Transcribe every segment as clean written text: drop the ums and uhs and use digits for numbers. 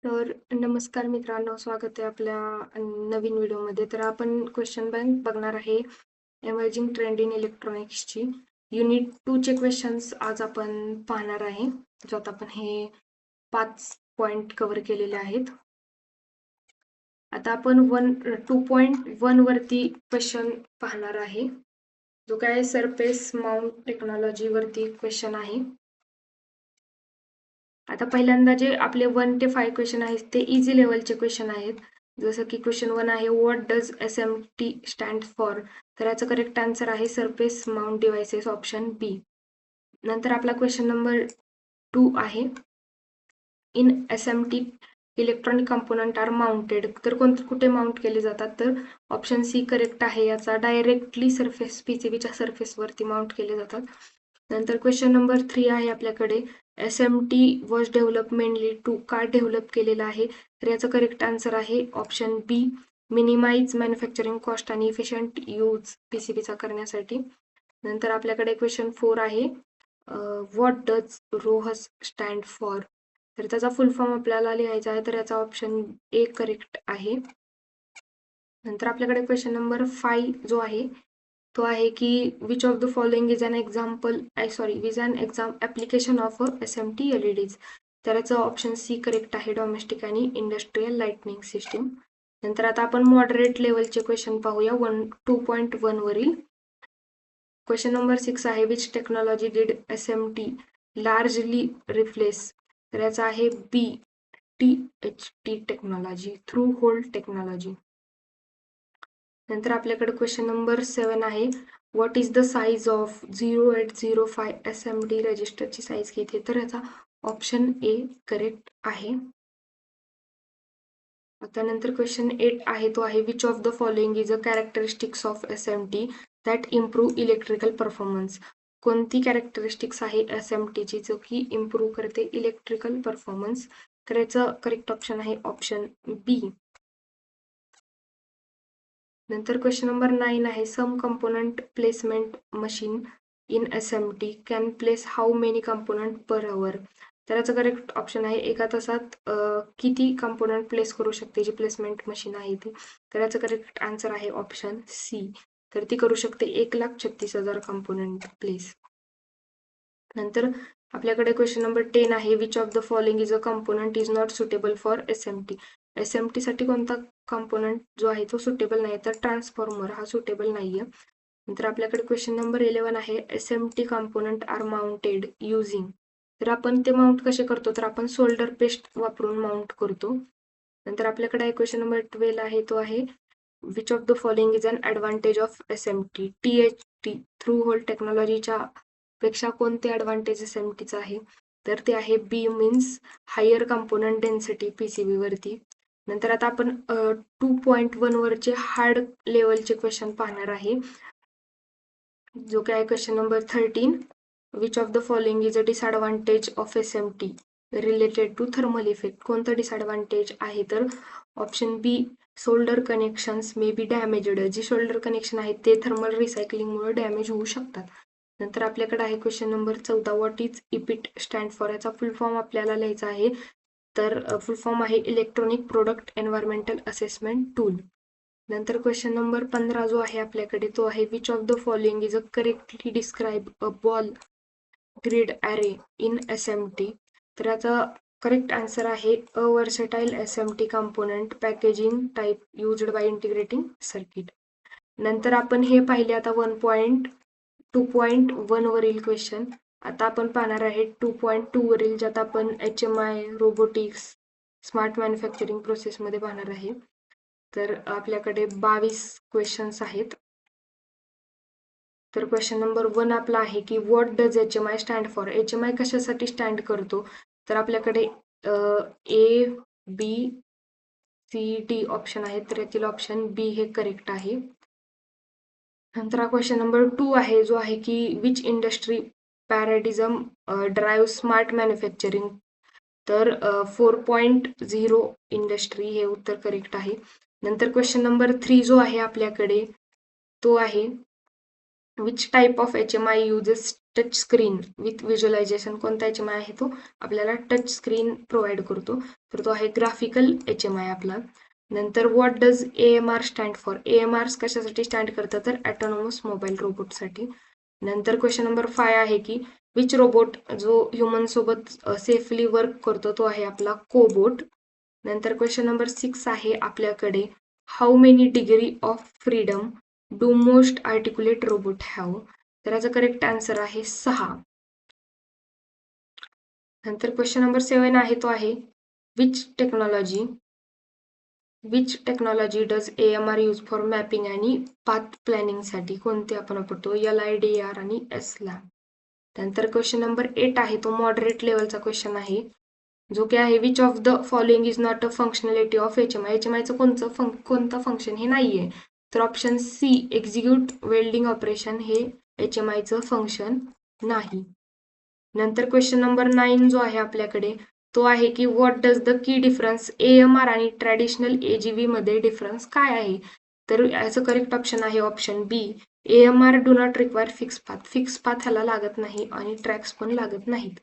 तर नमस्कार मित्रांनो, स्वागत आहे आपल्या नवीन व्हिडिओमध्ये. तर आपण क्वेश्चन बँक बघणार आहे एमर्जिंग ट्रेंड इन इलेक्ट्रॉनिक्सची. युनिट 2 चे क्वेश्चन्स आज आपण पाहणार आहे, ज्यात आपण हे 5 पॉइंट कव्हर केलेले आहेत. आता आपण 2.1 वरती क्वेश्चन पाहणार आहे, जो काय सरफेस माउंट टेक्नॉलॉजी वरती क्वेश्चन आहे. आता पहिल्यांदा जे आपले 1 ते 5 क्वेश्चन आहेत ते इझी लेवलचे क्वेश्चन आहेत. जसं की क्वेश्चन 1 आहे, what does SMT stand for? तर याचं करेक्ट आन्सर आहे surface mount devices, option B. नंतर आपला क्वेश्चन नंबर 2 आहे, in SMT electronic component are mounted. तर कुठे माउंट केले जातात? तर ऑप्शन सी करेक्ट आहे. याचा डायरेक्टली सरफेस पीसीबीच्या सरफेसवरती माउंट केले जातात. नंतर क्वेश्चन नंबर 3 आहे आपल्याकडे, SMT was develop mainly to. का डेव्हलप केलेला आहे? तर याचं करेक्ट आन्सर आहे option B, minimise manufacturing cost आणि इफिशियंट यूज पीसीबीचा करण्यासाठी. नंतर आपल्याकडे क्वेश्चन 4 आहे, what does RoHS stand for? तर त्याचा फुल फॉर्म आपल्याला लिहायचा आहे, तर याचा ऑप्शन ए करेक्ट आहे. नंतर आपल्याकडे क्वेश्चन नंबर 5 जो आहे तो आहे की which of the following is an example is an application of SMT LEDs. तर याचं ऑप्शन सी करेक्ट आहे, डोमेस्टिक आणि इंडस्ट्रियल लाइटनिंग सिस्टीम. नंतर आता आपण मॉडरेट लेवलचे क्वेश्चन पाहूया 2.1 वरील. क्वेश्चन नंबर 6 आहे, which technology did SMT largely replace? तर याचा आहे B, THT technology, through hole technology. नंतर आपल्याकडे क्वेश्चन नंबर 7 आहे, what is the size of 0805 SMT रजिस्टरची साईज किती? तर याचा ऑप्शन ए करेक्ट आहे. आता नंतर क्वेश्चन 8 आहे, तो आहे, which of the following is a characteristics of SMT that improve electrical performance? कोणती कॅरेक्टरिस्टिक्स आहे SMTची जो की इम्प्रूव्ह करते इलेक्ट्रिकल परफॉर्मन्स? तर याचं करेक्ट ऑप्शन आहे ऑप्शन बी. नंतर क्वेश्चन नंबर 9 आहे, some component placement machine in SMT can place how many component per hour? तर याचं करेक्ट ऑप्शन आहे, एका तासात किती कंपोनंट प्लेस करू शकते जी प्लेसमेंट मशीन आहे ती? तर याचं करेक्ट आन्सर आहे ऑप्शन सी. तर ती करू शकते 1,36,000 कंपोनंट प्लेस. नंतर आपल्याकडे क्वेश्चन नंबर 10 आहे, which of the following is a component is not suitable for SMT? SMT साठी कोणता कंपोनंट जो आहे तो सुटेबल नाही? तर ट्रान्सफॉर्मर हा सुटेबल नाहीये. नंतर आपल्याकडे क्वेश्चन नंबर 11 आहे, SMT component are mounted using. तर आपण ते माउंट कसे करतो? तर आपण सोल्डर पेस्ट वापरून माउंट करतो. नंतर आपल्याकडे क्वेश्चन नंबर 12 आहे, तो आहे, which of the following is an advantage of SMT? THT through hole टेक्नॉलॉजीच्या पेक्षा कोणते ऍडव्हान्टेज SMTचं आहे? तर ते आहे B, means higher component density PCB वरती. नंतर आता आपण 2.1 वरचे हार्ड लेवलचे क्वेश्चन पाहणार आहे, जो काय आहे question number 13, which of the following is a disadvantage of SMT related to thermal effect? कोणतं डिसएडव्हान्टेज आहे? तर option B, solder connections may be damaged. जे शोल्डर कनेक्शन आहेत ते थर्मल रिसायकलिंगमुळे डॅमेज होऊ शकतात. नंतर आपल्याकडे आहे question number 14, what is EPEAT stand for? याचा फुल फॉर्म आपल्याला लिहायचा आहे, तर फुल फॉर्म आहे electronic product environmental assessment tool. नंतर क्वेश्चन नंबर 15 जो आहे आपल्याकडे, तो आहे, which of the following is a correctly describe a ball grid array in SMT? तर याचा करेक्ट आन्सर आहे a versatile SMT component packaging type used by integrating circuit. नंतर आपण हे पाहिले आता 2.1 वरील क्वेश्चन. आता आपण पाहणार आहे 2.2 वरील, ज्यात आपण HMI, रोबोटिक्स, स्मार्ट मॅन्युफॅक्चरिंग प्रोसेसमध्ये पाहणार आहे. तर आपल्याकडे 22 क्वेश्चन्स आहेत. तर क्वेश्चन नंबर 1 आपला आहे की, what does HMI stand for? HMI कशासाठी स्टँड करतो? तर आपल्याकडे ए, बी, सी, डी ऑप्शन आहेत, तर यातील ऑप्शन बी हे करेक्ट आहे. नंतर हा क्वेश्चन नंबर 2 आहे, जो आहे की, which industry paradigm drive smart manufacturing? तर 4.0 इंडस्ट्री हे उत्तर करेक्ट आहे. नंतर क्वेश्चन नंबर 3 जो आहे आपल्याकडे, तो आहे, which type of HMI uses touch screen with visualisation. कोणता HMI आहे तो आपल्याला टच स्क्रीन प्रोव्हाइड करतो, तर तो आहे ग्राफिकल HMI आपला. नंतर what does AMR stand for. AMR कशासाठी स्टँड करतं तर ऑटोनॉमस मोबाईल रोबोटसाठी. नंतर क्वेश्चन नंबर 5 आहे की विच रोबोट जो ह्युमन सोबत सेफली वर्क करतो तो आहे आपला कोबोट. नंतर क्वेश्चन नंबर 6 आहे आपल्याकडे how many degree of freedom do most articulate robot have. तर याचा करेक्ट आन्सर आहे 6. नंतर क्वेश्चन नंबर 7 आहे तो आहे which technology does AMR use for mapping आणि पाथ प्लॅनिंगसाठी. कोणते आपण वापरतो LIDAR आणि SLAM. त्यानंतर क्वेश्चन नंबर 8 आहे तो मॉडरेट लेवलचा क्वेश्चन आहे, जो की आहे which of the following is not a functionality of HMI. HMIचं कोणतं फंक्शन हे नाहीये, तर option C execute welding operation हे HMIचं फंक्शन नाही. नंतर क्वेश्चन नंबर 9 जो आहे आपल्याकडे तो आहे की what does the key difference AMR आणि ट्रॅडिशनल AGV मध्ये डिफरन्स काय आहे. तर याचं करेक्ट ऑप्शन आहे option B AMR do not require fix path. Fix path ह्याला लागत नाही आणि ट्रॅक्स पण लागत नाहीत.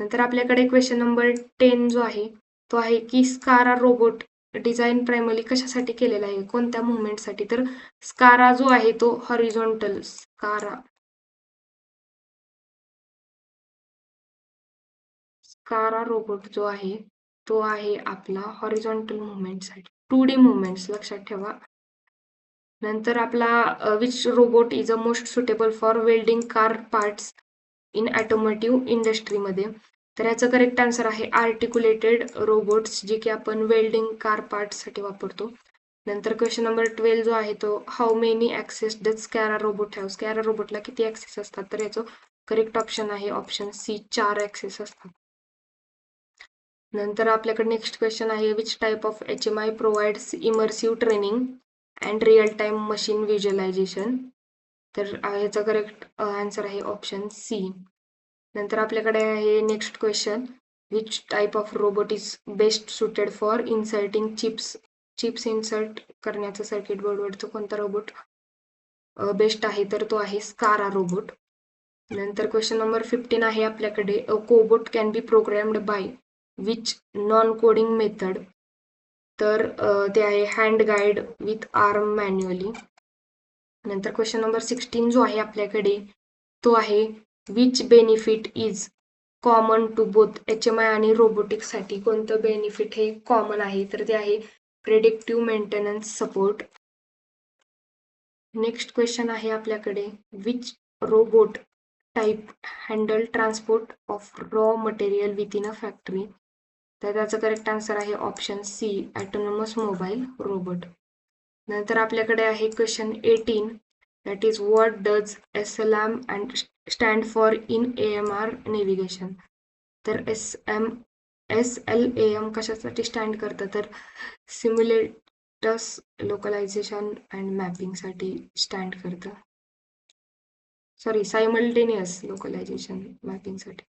नंतर आपल्याकडे क्वेश्चन नंबर 10 जो आहे तो आहे की स्कारा रोबोट डिझाईन प्रायमरी कशासाठी केलेला आहे, कोणत्या मुवमेंटसाठी. तर स्कारा जो आहे तो हॉरिझॉन्टल स्कारा रोबोट जो आहे तो आहे आपला हॉरिझॉन्टल मुवमेंटसाठी, 2D मुवमेंट्स लक्षात ठेवा. नंतर आपला which robot is a most suitable for welding car parts in automotive इंडस्ट्रीमध्ये. तर याचं करेक्ट आन्सर आहे आर्टिक्युलेटेड रोबोट्स, जे की आपण वेल्डिंग कार पार्ट्ससाठी वापरतो. नंतर क्वेश्चन नंबर 12 जो आहे तो how many axes does SCARA robot have. SCARA रोबोटला किती ॲक्सेस असतात, तर याचं करेक्ट ऑप्शन आहे ऑप्शन C 4 ॲक्सेस असतात. नंतर आपल्याकडे नेक्स्ट क्वेश्चन आहे which type of HMI provides immersive training and real time machine visualisation. तर याचा करेक्ट आन्सर आहे ऑप्शन C. नंतर आपल्याकडे आहे next question which type of robot is best suited for inserting chips insert करण्याचं circuit बोर्डवरचं कोणता रोबोट बेस्ट आहे, तर तो आहे स्कारा रोबोट. नंतर क्वेश्चन नंबर 15 आहे आपल्याकडे a cobot can be programmed by which non coding method. तर ते आहे hand guide with arm manually. नंतर क्वेश्चन नंबर 16 जो आहे आपल्याकडे तो आहे which benefit is common to both HMI आणि रोबोटिक्ससाठी. कोणतं बेनिफिट हे कॉमन आहे, तर ते आहे predictive maintenance support. Next question आहे आपल्याकडे which robot type handle transport of raw material with in a factory. तर त्याचं करेक्ट आन्सर आहे option C autonomous mobile robot. नंतर आपल्याकडे आहे question 18 that is what does SLAM and stand for in AMR navigation. तर SLAM कशासाठी stand करतं, तर सिम्युलेटस लोकलायझेशन अँड मॅपिंगसाठी स्टँड करतं. सायमल्टेनियस लोकलायझेशन मॅपिंगसाठी.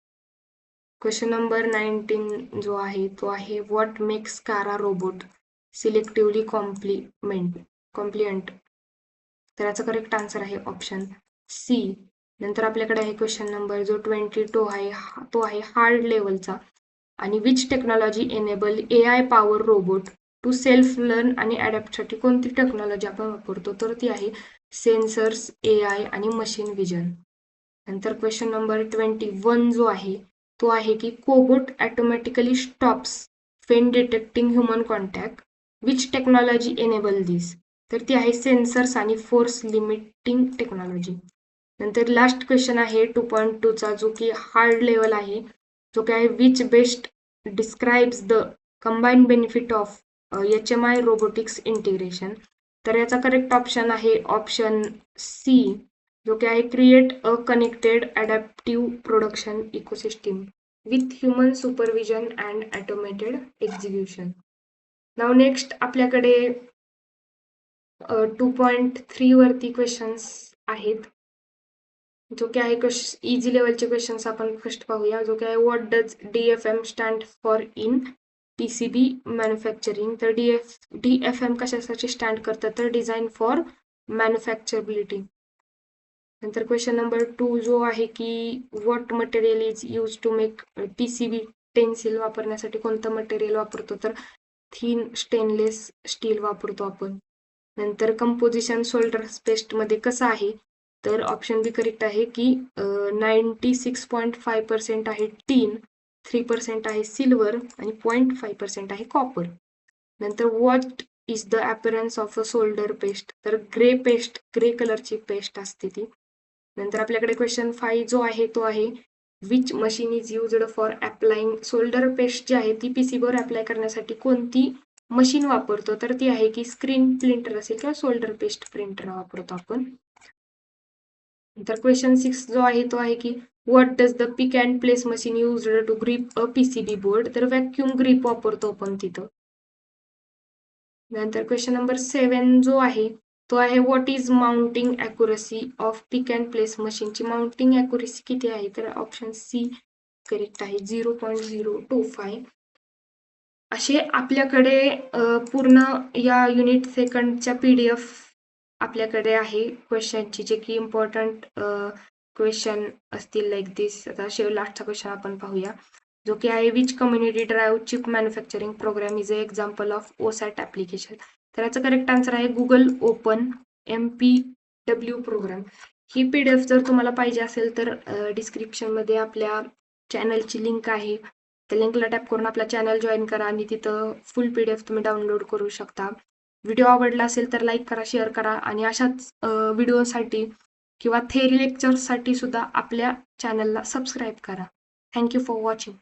क्वेश्चन नंबर 19 जो आहे तो आहे व्हॉट मेक्स स्कारा रोबोट सिलेक्टिव्हली कॉम्प्लियंट. तर याचा करेक्ट आन्सर आहे ऑप्शन C. नंतर आपल्याकडे आहे क्वेश्चन नंबर जो 22 आहे तो आहे हार्ड लेवलचा आणि which technology enable AI power robot to self learn आणि अडॅप्टसाठी. कोणती टेक्नॉलॉजी आपण वापरतो, तर ती आहे सेन्सर्स, AI आणि मशीन विजन. नंतर क्वेश्चन नंबर 21 जो आहे तो आहे की cobot automatically stops when detecting human contact. Which technology enable this. तर ती आहे सेन्सर्स आणि फोर्स लिमिटिंग टेक्नॉलॉजी. नंतर लास्ट क्वेश्चन आहे 2.2चा जो की हार्ड लेवल आहे, जो की आहे which best describes the combined benefit of HMI robotics integration. तर याचा करेक्ट ऑप्शन आहे ऑप्शन C जो की आहे create a connected adaptive production ecosystem with human supervision and automated execution. Now next आपल्याकडे 2.3 वरती क्वेश्चन्स आहेत, जो की आहे इझी लेवलचे क्वेश्चन्स आपण फर्स्ट पाहूया. जो की आहे what does DFM stand for in PCB manufacturing. तर DFM कशासाठी स्टँड करतं, तर डिझाईन फॉर मॅन्युफॅक्चरबिलिटी. नंतर क्वेश्चन नंबर 2 जो आहे की what material is use to make PCB pencil वापरण्यासाठी कोणतं मटेरियल वापरतो, तर थिन स्टेनलेस स्टील वापरतो आपण. नंतर कंपोजिशन सोल्डर पेस्टमध्ये कसं आहे, तर ऑप्शन बी करेक्ट आहे की 96.5% आहे टीन, 3% आहे सिल्वर आणि 0.5% आहे कॉपर. नंतर what is the appearance of a solder paste, तर ग्रे कलरची पेस्ट असते ती. नंतर आपल्याकडे क्वेश्चन 5 जो आहे तो आहे which machine is used for applying solder paste जी आहे ती PCBवर अप्लाय करण्यासाठी कोणती मशीन वापरतो, तर ती आहे की स्क्रीन प्रिंटर असेल किंवा सोल्डर पेस्ट प्रिंटर वापरतो आपण. नंतर क्वेश्चन 6 जो आहे तो आहे की what does the pick and place machine used to grip a PCB board, तर व्हॅक्यूम ग्रिप वापरतो आपण तिथं. नंतर क्वेश्चन नंबर 7 जो आहे तो आहे what is mounting accuracy of pick and place मशीनची माउंटिंग अॅक्युरसी किती आहे, तर ऑप्शन सी करेक्ट आहे 0.025. असे आपल्याकडे पूर्ण या युनिट सेकंडच्या PDF आपल्याकडे आहे क्वेश्चनची, जे की इम्पॉर्टंट क्वेश्चन असतील लाईक दिस. आता लास्टचा क्वेश्चन आपण पाहूया, जो की आहे which community drive chip manufacturing programme is a example of OSAT application, तर याचं करेक्ट आन्सर आहे गुगल ओपन MPW प्रोग्राम. ही PDF जर तुम्हाला पाहिजे असेल तर डिस्क्रिप्शनमध्ये आपल्या चॅनलची लिंक आहे, त्या लिंकला टॅप करून आपला चॅनल जॉईन करा आणि तिथं फुल PDF तुम्ही डाउनलोड करू शकता. व्हिडिओ आवडला असेल तर लाईक करा, शेअर करा आणि अशाच व्हिडिओसाठी किंवा थेरी लेक्चर्ससाठी सुद्धा आपल्या चॅनलला सबस्क्राईब करा. Thank you for watching.